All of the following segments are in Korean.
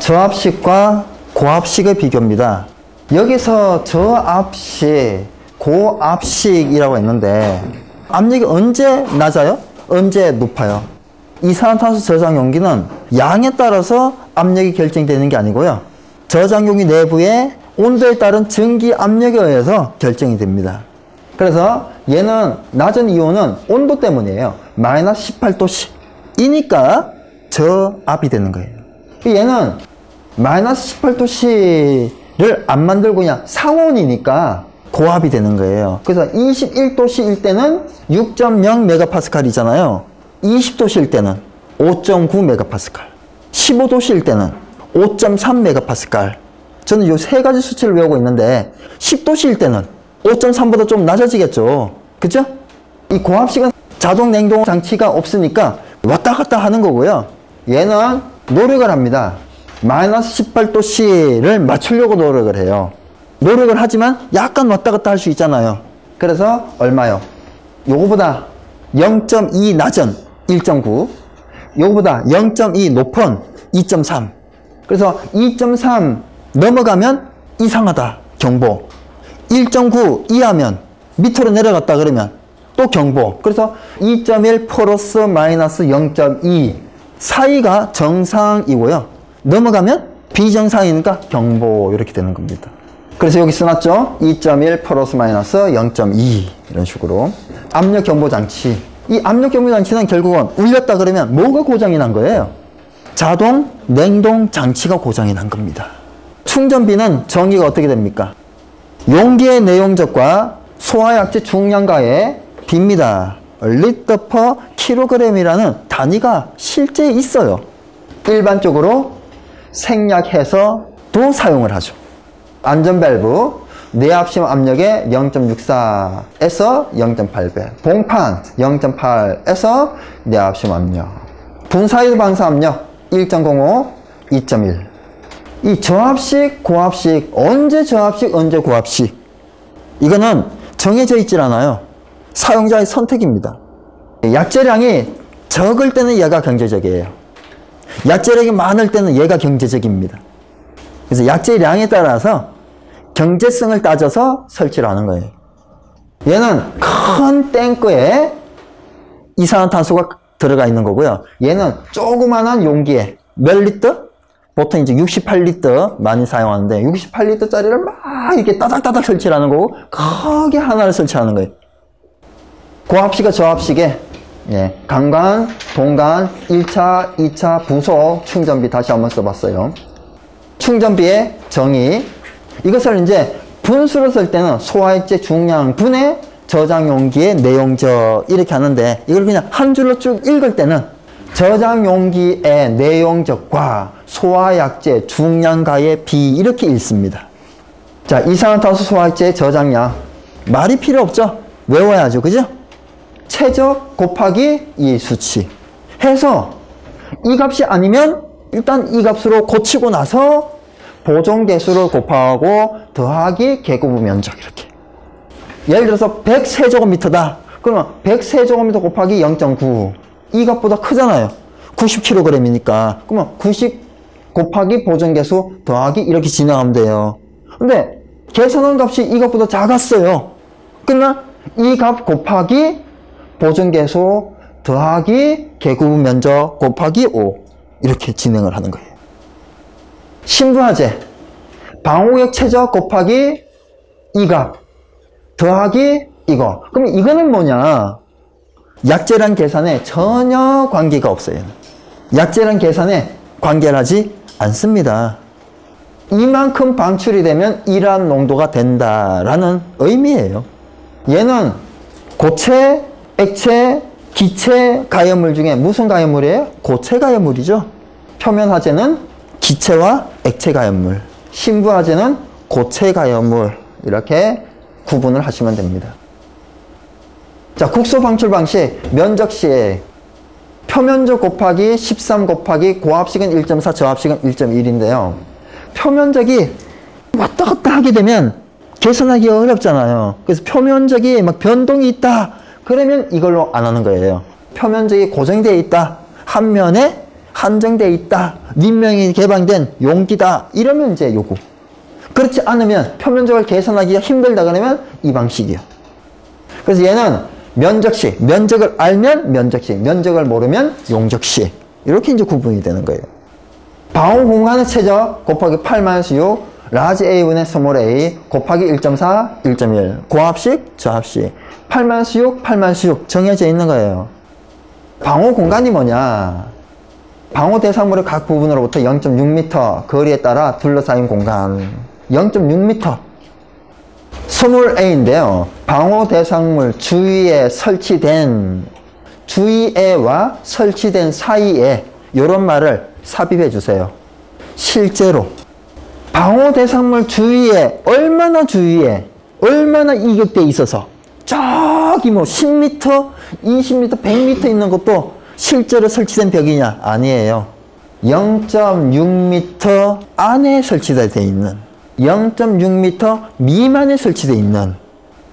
저압식과 고압식의 비교입니다. 여기서 저압식, 고압식이라고 했는데 압력이 언제 낮아요? 언제 높아요? 이산화탄소 저장 용기는 양에 따라서 압력이 결정되는 게 아니고요. 저장 용기 내부의 온도에 따른 전기 압력에 의해서 결정이 됩니다. 그래서 얘는 낮은 이유는 온도 때문이에요. 마이너스 18도씨 이니까 저압이 되는 거예요. 얘는 마이너스 18도씨를 안 만들고 그냥 상온이니까 고압이 되는 거예요. 그래서 21도씨일 때는 6.0메가파스칼이잖아요. 20도씨일 때는 5.9메가파스칼, 15도씨일 때는 5.3메가파스칼. 저는 이 세 가지 수치를 외우고 있는데 10도씨일 때는 5.3보다 좀 낮아지겠죠. 그죠? 이 고압식은 자동 냉동 장치가 없으니까 왔다 갔다 하는 거고요. 얘는 노력을 합니다. 마이너스 18도씨를 맞추려고 노력을 해요. 노력을 하지만 약간 왔다 갔다 할 수 있잖아요. 그래서 얼마요? 요거보다 0.2 낮은 1.9, 요거보다 0.2 높은 2.3. 그래서 2.3 넘어가면 이상하다, 경보. 1.9 이하면 밑으로 내려갔다 그러면 또 경보. 그래서 2.1 플러스 마이너스 0.2 사이가 정상이고요. 넘어가면 비정상이니까 경보. 이렇게 되는 겁니다. 그래서 여기 써놨죠. 2.1 플러스 마이너스 0.2 이런 식으로. 압력 경보 장치. 이 압력 경보 장치는 결국은 울렸다 그러면 뭐가 고장이 난 거예요? 자동 냉동 장치가 고장이 난 겁니다. 충전비는 정의가 어떻게 됩니까? 용기의 내용적과 소화약재 중량가의 비입니다. 리터 퍼 킬로그램이라는 단위가 실제 있어요. 일반적으로 생략해서도 사용을 하죠. 안전밸브 내압심 압력의 0.64에서 0.8배, 봉판 0.8에서 내압심 압력, 분사이드 방사 압력 1.05, 2.1. 이 저압식, 고압식, 언제 저압식, 언제 고압식, 이거는 정해져 있질 않아요. 사용자의 선택입니다. 약재량이 적을 때는 얘가 경제적이에요. 약재량이 많을 때는 얘가 경제적입니다. 그래서 약재량에 따라서 경제성을 따져서 설치를 하는 거예요. 얘는 큰 탱크에 이산화탄소가 들어가 있는 거고요. 얘는 조그만한 용기에 몇 리터? 보통 이제 68리터 많이 사용하는데 68리터짜리를 막 이렇게 따닥따닥 설치를 하는 거고 크게 하나를 설치하는 거예요. 고압식과 저압식에 강간, 동간, 1차, 2차, 부속 충전비 다시 한번 써봤어요. 충전비의 정의. 이것을 이제 분수로 쓸 때는 소화액체 중량 분의 저장 용기의 내용적 이렇게 하는데 이걸 그냥 한 줄로 쭉 읽을 때는 저장 용기의 내용적과 소화약재 중량가의 비 이렇게 읽습니다. 자, 이산화탄소 소화약재의 저장량 말이 필요 없죠? 외워야죠. 그죠? 최적 곱하기 이 수치 해서 이 값이 아니면 일단 이 값으로 고치고 나서 보존개수를 곱하고 더하기 개구부 면적 이렇게. 예를 들어서 100세제곱미터다. 그러면 100세제곱미터 곱하기 0.9 이 값보다 크잖아요. 90kg이니까. 그러면 90 곱하기 보존개수 더하기 이렇게 진행하면 돼요. 근데 계산한 값이 이 값보다 작았어요. 그러면 이 값 곱하기 보존개수 더하기 개구부 면적 곱하기 5 이렇게 진행을 하는 거예요. 신부하재 방호액 최저 곱하기 이 값 더하기 이거. 그럼 이거는 뭐냐? 약재량 계산에 전혀 관계가 없어요. 약재량 계산에 관계를 하지 않습니다. 이만큼 방출이 되면 이러한 농도가 된다라는 의미예요. 얘는 고체, 액체, 기체 가연물 중에 무슨 가연물이에요? 고체 가연물이죠. 표면화재는 기체와 액체 가연물, 신부화재는 고체 가연물 이렇게 구분을 하시면 됩니다. 자, 국소 방출 방식, 면적식 표면적 곱하기 13 곱하기 고압식은 1.4, 저압식은 1.1인데요. 표면적이 왔다 갔다 하게 되면 계산하기 어렵잖아요. 그래서 표면적이 막 변동이 있다 그러면 이걸로 안 하는 거예요. 표면적이 고정되어 있다 한 면에 한정돼 있다. 윗면이 개방된 용기다. 이러면 이제 요거. 그렇지 않으면 표면적을 계산하기가 힘들다 그러면 이 방식이요. 그래서 얘는 면적식, 면적을 알면 면적식, 면적을 모르면 용적식. 이렇게 이제 구분이 되는 거예요. 방호 공간의 최저 곱하기 8-6 라지 A분의 스몰 a 곱하기 1.4, 1.1 고합식, 저합식 8-6, 8-6 정해져 있는 거예요. 방호 공간이 뭐냐? 방호 대상물의 각 부분으로부터 0.6m 거리에 따라 둘러싸인 공간 0.6m 스몰 a인데요. 방호 대상물 주위에 설치된 주위에와 설치된 사이에 이런 말을 삽입해 주세요. 실제로 방호 대상물 주위에 얼마나 이격돼 있어서 저기 뭐 10m, 20m, 100m 있는 것도 실제로 설치된 벽이냐? 아니에요. 0.6m 안에 설치되어 있는 0.6m 미만에 설치되어 있는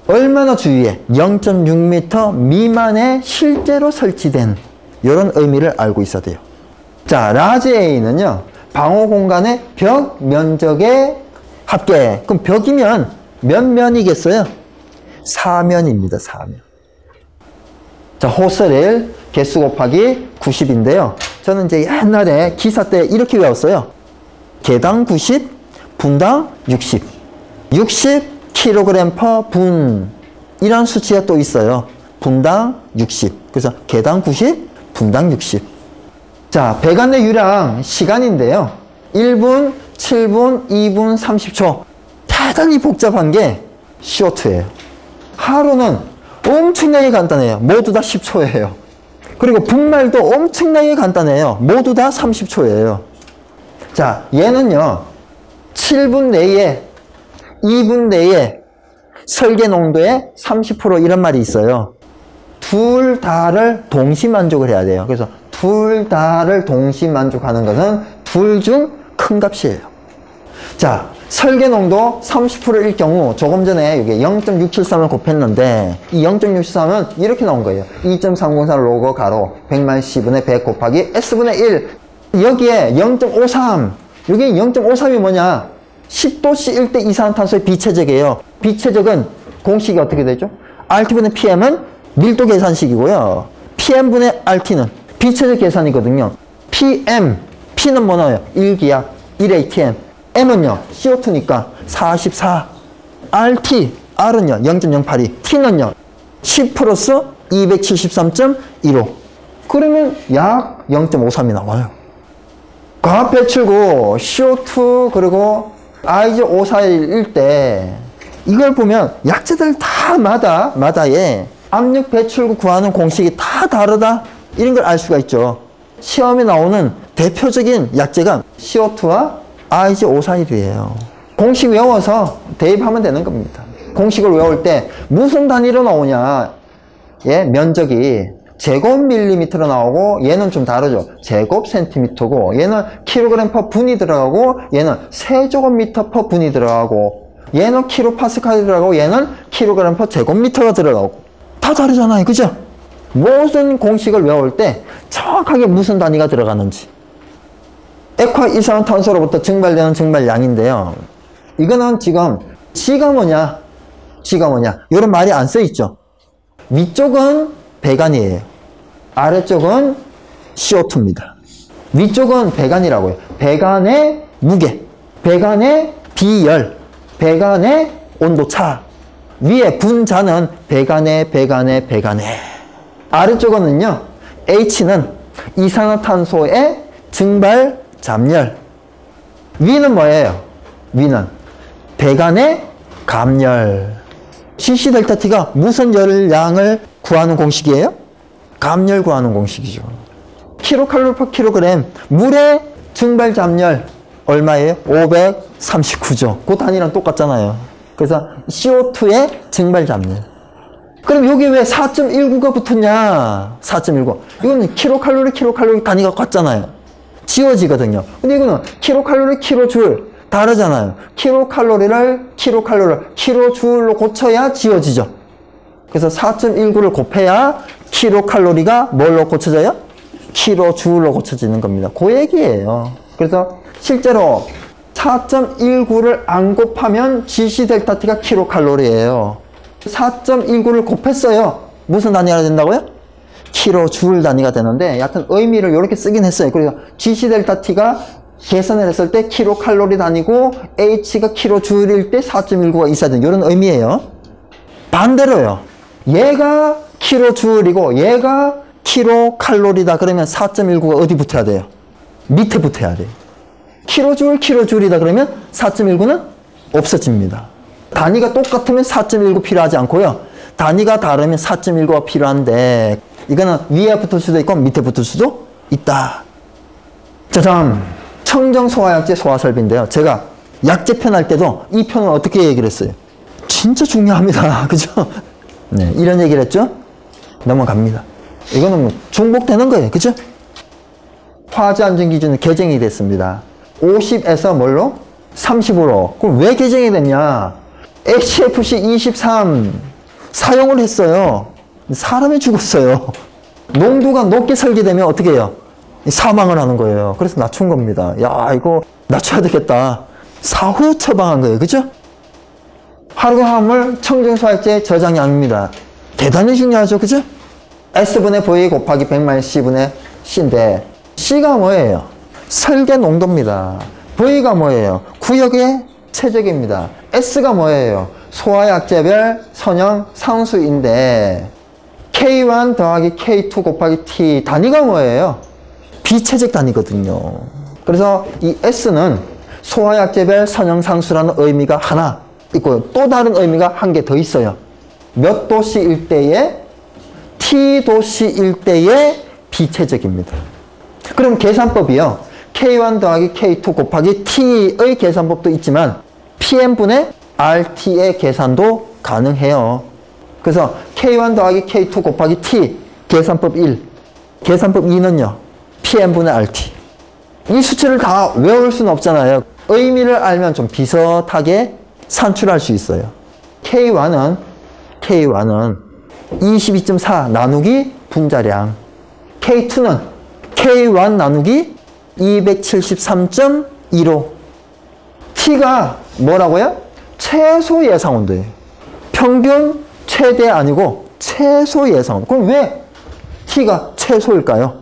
얼마나 주위에 0.6m 미만에 실제로 설치된 이런 의미를 알고 있어야 돼요. 자, 라지 A는요. 방호 공간의 벽 면적의 합계. 그럼 벽이면 몇 면이겠어요? 4면입니다. 4면. 자, 호스릴 개수 곱하기 90인데요. 저는 이제 옛날에 기사 때 이렇게 외웠어요. 개당 90, 분당 60. 60kg per 분. 이런 수치가 또 있어요. 분당 60. 그래서 개당 90, 분당 60. 자, 배관내 유량 시간인데요. 1분, 7분, 2분, 30초. 대단히 복잡한 게 CO2예요. 하루는 엄청나게 간단해요. 모두 다 10초예요. 그리고 분말도 엄청나게 간단해요. 모두 다 30초예요. 자, 얘는요. 7분 내에 2분 내에 설계 농도의 30% 이런 말이 있어요. 둘 다를 동시 만족을 해야 돼요. 그래서 둘 다를 동시 만족하는 것은 둘 중 큰 값이에요. 자, 설계 농도 30%일 경우 조금 전에 이게 0.673을 곱했는데 이 0.673은 이렇게 나온 거예요. 2.304 로그 가로 100만 C분의 100 곱하기 S분의 1. 여기에 0.53 여기 0.53이 뭐냐? 10도씨 1대 이산화탄소의 비체적이에요. 비체적은 공식이 어떻게 되죠? RT분의 PM은 밀도 계산식이고요. PM분의 RT는 비체적 계산이거든요. PM, P는 뭐 나와요? 1기압, 1atm. M은요, CO2니까 44. RT, R은요, 0.082. T는요, 10 플러스 273.15. 그러면 약 0.53이 나와요. 과학 배출구, CO2, 그리고 IG541일 때, 이걸 보면 약재들 다 마다에 압력 배출구 구하는 공식이 다 다르다? 이런 걸 알 수가 있죠. 시험에 나오는 대표적인 약재가 CO2와 IG541이에요. 공식 외워서 대입하면 되는 겁니다. 공식을 외울 때 무슨 단위로 나오냐? 예, 면적이 제곱밀리미터로 나오고 얘는 좀 다르죠. 제곱센티미터고 얘는 킬로그램 퍼 분이 들어가고 얘는 세제곱미터 퍼 분이 들어가고 얘는 킬로파스칼이 들어가고 얘는 킬로그램 퍼 제곱미터가 들어가고 다 다르잖아요. 그죠? 모든 공식을 외울 때 정확하게 무슨 단위가 들어가는지. 액화 이산화탄소로부터 증발되는 증발량인데요. 이거는 지금 G가 뭐냐? 이런 말이 안 써있죠. 위쪽은 배관이에요. 아래쪽은 CO2입니다. 위쪽은 배관이라고요. 배관의 무게, 배관의 비열, 배관의 온도차. 위에 분자는 배관의. 아래쪽은요, H는 이산화탄소의 증발 잠열. 위는 뭐예요? 위는 배관의 감열. CC 델타 T가 무슨 열량을 구하는 공식이에요? 감열 구하는 공식이죠. 킬로칼로리 퍼 킬로그램. 물의 증발 잠열 얼마예요? 539죠. 그 단위랑 똑같잖아요. 그래서 CO2의 증발 잠열. 그럼 여기 왜 4.19가 붙었냐? 4.19. 이거는 킬로칼로리 단위가 같잖아요. 지워지거든요. 근데 이거는 킬로칼로리, 킬로줄 다르잖아요. 킬로칼로리를 킬로줄로 고쳐야 지워지죠. 그래서 4.19를 곱해야 킬로칼로리가 뭘로 고쳐져요? 킬로줄로 고쳐지는 겁니다. 그 얘기예요. 그래서 실제로 4.19를 안 곱하면 GC 델타 T가 킬로칼로리예요. 4.19를 곱했어요. 무슨 단위가 된다고요? 킬로줄 단위가 되는데 여하튼 의미를 이렇게 쓰긴 했어요. 그래서 GC 델타 T가 계산을 했을 때 킬로칼로리 단위고 H가 킬로줄일 때 4.19가 있어야 되는 이런 의미예요. 반대로요. 얘가 킬로줄이고 얘가 킬로칼로리다 그러면 4.19가 어디 붙어야 돼요? 밑에 붙어야 돼요. 킬로줄이다 그러면 4.19는 없어집니다. 단위가 똑같으면 4.19 필요하지 않고요. 단위가 다르면 4.19가 필요한데 이거는 위에 붙을 수도 있고 밑에 붙을 수도 있다. 짜잔! 청정 소화약제 소화설비인데요. 제가 약제 편 할 때도 이 편은 어떻게 얘기를 했어요? 진짜 중요합니다. 그죠? 네, 이런 얘기를 했죠? 넘어갑니다. 이거는 뭐 중복되는 거예요. 그죠? 화재 안전 기준이 개정이 됐습니다. 50에서 뭘로? 30으로. 그럼 왜 개정이 됐냐? HFC 23 사용을 했어요. 사람이 죽었어요. 농도가 높게 설계되면 어떻게 해요? 사망을 하는 거예요. 그래서 낮춘 겁니다. 야, 이거 낮춰야 되겠다. 사후 처방한 거예요. 그죠? 활화화물 청정소화약제 저장량입니다. 대단히 중요하죠. 그죠? S분의 V 곱하기 100만 C분의 C인데 C가 뭐예요? 설계 농도입니다. V가 뭐예요? 구역의 최적입니다. S가 뭐예요? 소화약제별 선형 상수인데 K1 더하기 K2 곱하기 T 단위가 뭐예요? 비체적 단위거든요. 그래서 이 S는 소화약제별 선형 상수라는 의미가 하나 있고 또 다른 의미가 한 개 더 있어요. 몇 도씨일 때에 T도씨일 때에 비체적입니다. 그럼 계산법이요. K1 더하기 K2 곱하기 T의 계산법도 있지만 PM분의 RT의 계산도 가능해요. 그래서 K1 더하기 K2 곱하기 T 계산법 1, 계산법 2는요. PM분의 RT. 이 수치를 다 외울 수는 없잖아요. 의미를 알면 좀 비슷하게 산출할 수 있어요. K1은 22.4 나누기 분자량. K2는 K1 나누기 273.15. T가 뭐라고요? 최소 예상 온도예요. 평균 최대 아니고 최소 예상 온도. 그럼 왜 T가 최소일까요?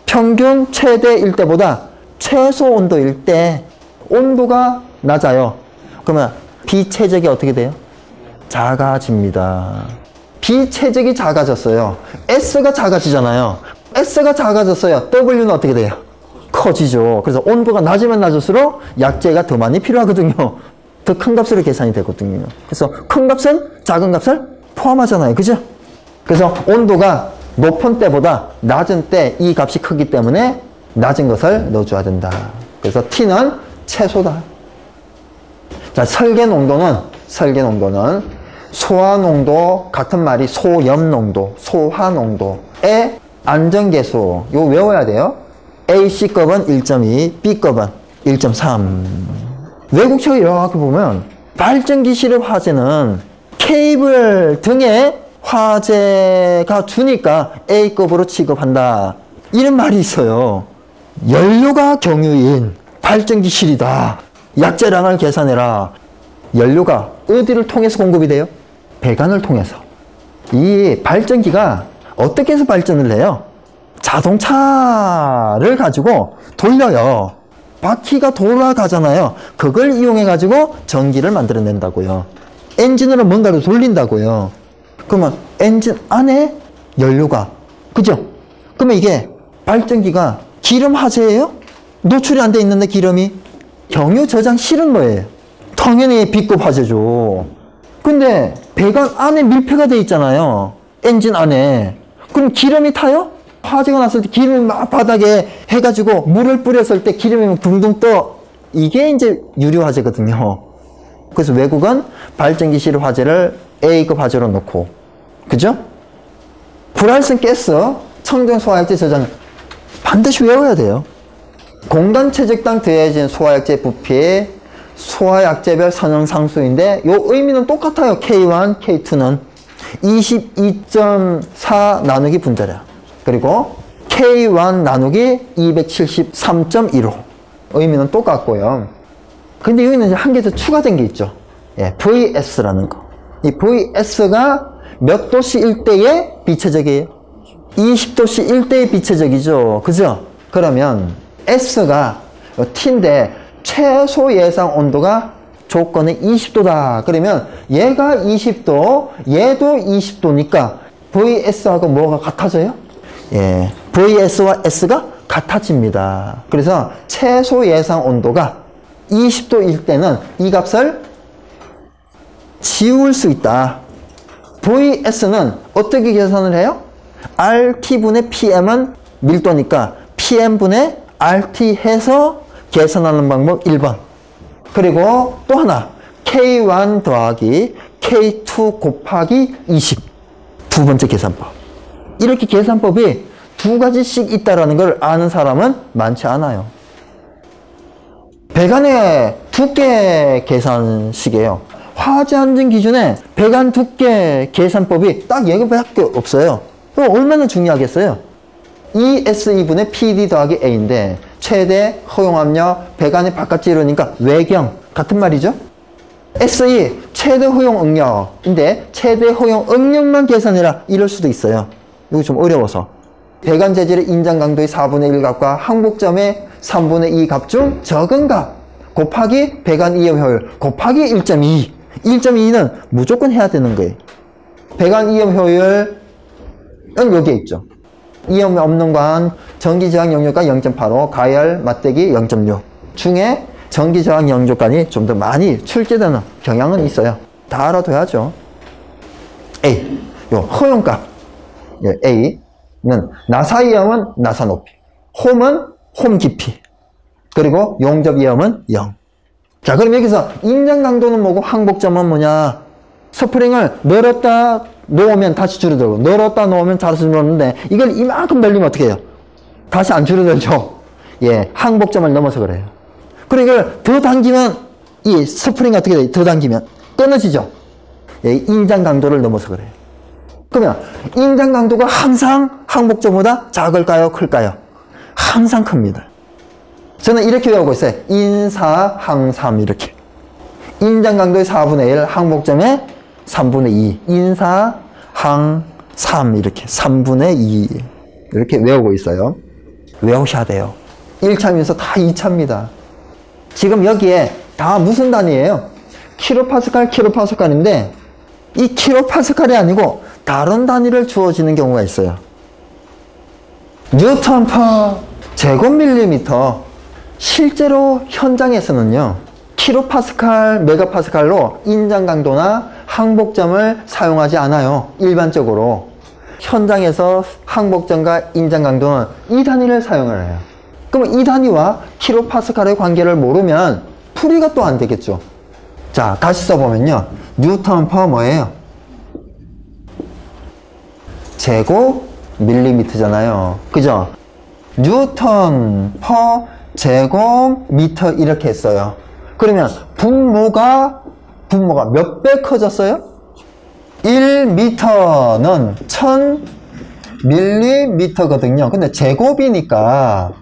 평균 최대일 때보다 최소 온도일 때 온도가 낮아요. 그러면 비체적이 어떻게 돼요? 작아집니다. 비체적이 작아졌어요. S가 작아지잖아요. S가 작아졌어요. W는 어떻게 돼요? 커지죠. 그래서 온도가 낮으면 낮을수록 약제가 더 많이 필요하거든요. 더 큰 값으로 계산이 되거든요. 그래서 큰 값은 작은 값을 포함하잖아요. 그죠? 그래서 온도가 높은 때보다 낮은 때 이 값이 크기 때문에 낮은 것을 넣어줘야 된다. 그래서 T는 최소다. 자, 설계 농도는 소화 농도 같은 말이 소염 농도, 소화 농도의 안전계수 요 외워야 돼요. A급은 1.2, B급은 1.3. 외국책 이렇게 보면 발전기실의 화재는 케이블 등의 화재가 주니까 A급으로 취급한다. 이런 말이 있어요. 연료가 경유인 발전기실이다. 약제량을 계산해라. 연료가 어디를 통해서 공급이 돼요? 배관을 통해서. 이 발전기가 어떻게 해서 발전을 해요? 자동차를 가지고 돌려요. 바퀴가 돌아가잖아요. 그걸 이용해 가지고 전기를 만들어낸다고요. 엔진으로 뭔가를 돌린다고요. 그러면 엔진 안에 연료가, 그죠? 그러면 이게 발전기가 기름 화재예요? 노출이 안 돼 있는데 기름이? 경유 저장실은 뭐예요? 당연히 B급 화재죠. 근데 배관 안에 밀폐가 돼 있잖아요. 엔진 안에. 그럼 기름이 타요? 화재가 났을 때 기름이 막 바닥에 해가지고 물을 뿌렸을 때 기름이 막 둥둥 떠. 이게 이제 유류 화재거든요. 그래서 외국은 발전기실 화재를 A급 화재로 놓고, 그죠? 불활성 가스, 청정 소화약제 저장 반드시 외워야 돼요. 공단 최적당 더해진 소화약제 부피, 소화약제별 선형 상수인데 요 의미는 똑같아요. K1, K2는 22.4 나누기 분자량. 그리고 K1 나누기 273.15. 의미는 똑같고요. 근데 여기는 이제 한 개 더 추가된 게 있죠. 예, VS라는 거. 이 VS가 몇 도씨 1대의 비체적이에요? 20도씨 1대의 비체적이죠. 그죠? 그러면 S가 T인데 최소 예상 온도가 조건이 20도다. 그러면 얘가 20도, 얘도 20도니까 VS하고 뭐가 같아져요? 예, VS와 S가 같아집니다. 그래서 최소 예상 온도가 20도일 때는 이 값을 지울 수 있다. VS는 어떻게 계산을 해요? RT분의 PM은 밀도니까 PM분의 RT 해서 계산하는 방법 1번. 그리고 또 하나 K1 더하기 K2 곱하기 20. 두 번째 계산법. 이렇게 계산법이 두 가지씩 있다는 걸 아는 사람은 많지 않아요. 배관의 두께 계산식이에요. 화재 안전 기준에 배관 두께 계산법이 딱 얘기밖에 없어요. 그럼 얼마나 중요하겠어요? ESE분의 PD 더하기 A인데 최대 허용 압력, 배관의 바깥지르니까 외경 같은 말이죠. SE 최대 허용 응력인데 최대 허용 응력만 계산해라 이럴 수도 있어요. 이거 좀 어려워서. 배관 재질의 인장 강도의 4분의 1 값과 항복점의 3분의 2 값 중 적은 값 곱하기 배관 이염 효율 곱하기 1.2. 1.2는 무조건 해야 되는 거예요. 배관 이염 효율은 여기에 있죠. 이염이 없는 관 전기저항 영역가 0.85, 가열, 맞대기 0.6 중에 전기저항 영역관이 좀 더 많이 출제되는 경향은 있어요. 다 알아둬야죠. A, 요 허용값 A는 나사 이염은 나사 높이, 홈은 홈 깊이, 그리고 용접 이염은 0. 자, 그럼 여기서 인장 강도는 뭐고 항복점은 뭐냐? 스프링을 늘었다 놓으면 다시 줄어들고 늘었다 놓으면 다시 줄어드는데 이걸 이만큼 늘리면 어떻게 해요? 다시 안 줄어들죠? 예, 항복점을 넘어서 그래요. 그리고 이걸 더 당기면 이 스프링이 어떻게 돼요? 더 당기면 끊어지죠? 예, 인장 강도를 넘어서 그래요. 그러면 인장 강도가 항상 항복점보다 작을까요? 클까요? 항상 큽니다. 저는 이렇게 외우고 있어요. 인사항삼 이렇게. 인장 강도의 4분의 1, 항복점의 3분의 2. 인사항삼 이렇게 3분의 2 이렇게 외우고 있어요. 외우셔야 돼요. 1차면서 다 2차입니다. 지금 여기에 다 무슨 단위예요? 킬로파스칼, 킬로파스칼인데 이 킬로파스칼이 아니고 다른 단위를 주어지는 경우가 있어요. 뉴턴 퍼 제곱밀리미터. 실제로 현장에서는요, 킬로파스칼, 메가파스칼로 인장 강도나 항복점을 사용하지 않아요. 일반적으로. 현장에서 항복점과 인장 강도는 이 단위를 사용을 해요. 그럼 이 단위와 킬로파스칼의 관계를 모르면 풀이가 또 안 되겠죠. 자, 다시 써보면요. 뉴턴 퍼 뭐예요? 제곱 밀리미터잖아요. 그죠? 뉴턴 퍼 제곱미터 이렇게 했어요. 그러면 분모가 몇 배 커졌어요? 1m는 1000ml거든요. 근데 제곱이니까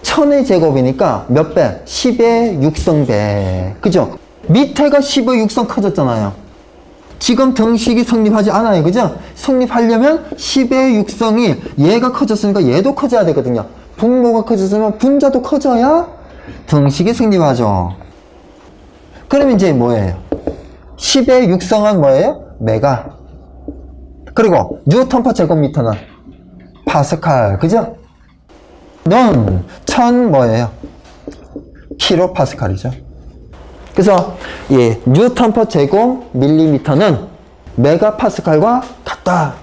1000의 제곱이니까 몇 배? 10의 6성배. 그죠? 밑에가 10의 6성 커졌잖아요. 지금 등식이 성립하지 않아요. 그죠? 성립하려면 10의 6성이 얘가 커졌으니까 얘도 커져야 되거든요. 분모가 커졌으면 분자도 커져야 등식이 성립하죠. 그럼 이제 뭐예요? 10의 6성은 뭐예요? 메가. 그리고 뉴턴 퍼 제곱미터는 파스칼. 그죠? 는 1000 뭐예요? 킬로파스칼이죠. 그래서 예, 뉴턴 퍼 제곱 밀리미터는 메가파스칼과 같다.